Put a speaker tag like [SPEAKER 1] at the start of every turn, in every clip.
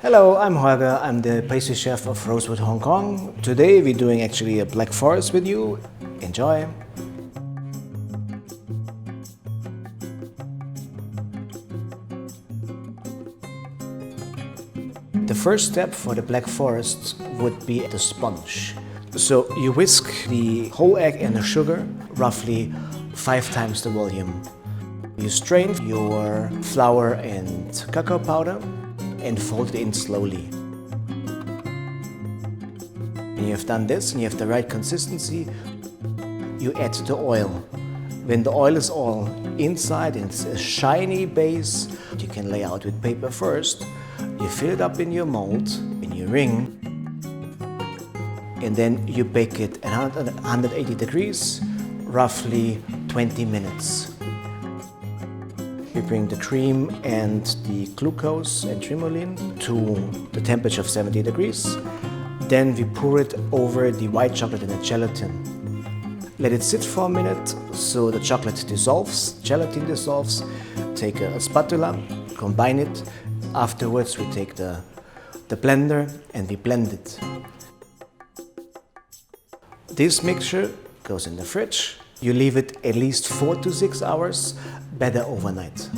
[SPEAKER 1] Hello, I'm Holger. I'm the pastry chef of Rosewood Hong Kong. Today we're doing actually a Black Forest with you. Enjoy! The first step for the Black Forest would be the sponge. So you whisk the whole egg and the sugar, roughly 5 times the volume. You strain your flour and cacao powder and fold it in slowly. When you have done this and you have the right consistency, you add the oil. When the oil is all inside and it's a shiny base, you can lay out with paper first. You fill it up in your mold, in your ring, and then you bake it at 180 degrees, roughly 20 minutes. We bring the cream and the glucose and trimoline to the temperature of 70 degrees. Then we pour it over the white chocolate and the gelatin. Let it sit for a minute so the chocolate dissolves, gelatin dissolves. Take a spatula, combine it. Afterwards we take the blender and we blend it. This mixture goes in the fridge. You leave it at least 4 to 6 hours, better overnight.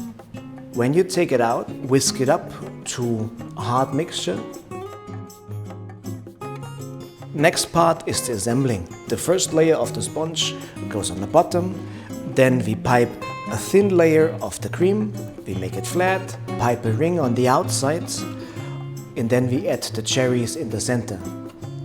[SPEAKER 1] When you take it out, whisk it up to a hard mixture. Next part is the assembling. The first layer of the sponge goes on the bottom. Then we pipe a thin layer of the cream. We make it flat, pipe a ring on the outside, and then we add the cherries in the center.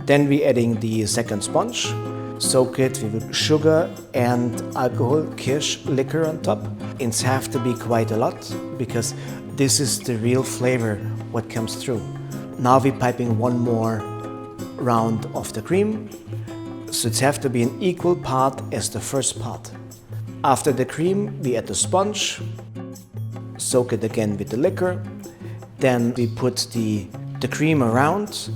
[SPEAKER 1] Then we adding the second sponge. Soak it with sugar and alcohol, kirsch liquor on top. It have to be quite a lot because this is the real flavor what comes through. Now we're piping one more round of the cream, so it have to be an equal part as the first part. After the cream, we add the sponge, soak it again with the liquor, then we put the cream around,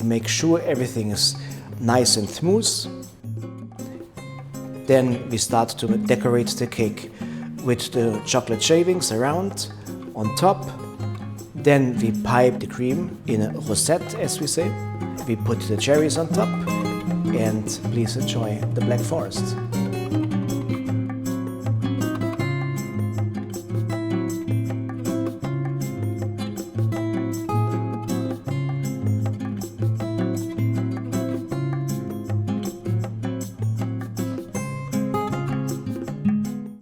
[SPEAKER 1] make sure everything is nice and smooth. Then we start to decorate the cake with the chocolate shavings around, on top. Then we pipe the cream in a rosette, as we say. We put the cherries on top, and please enjoy the Black Forest.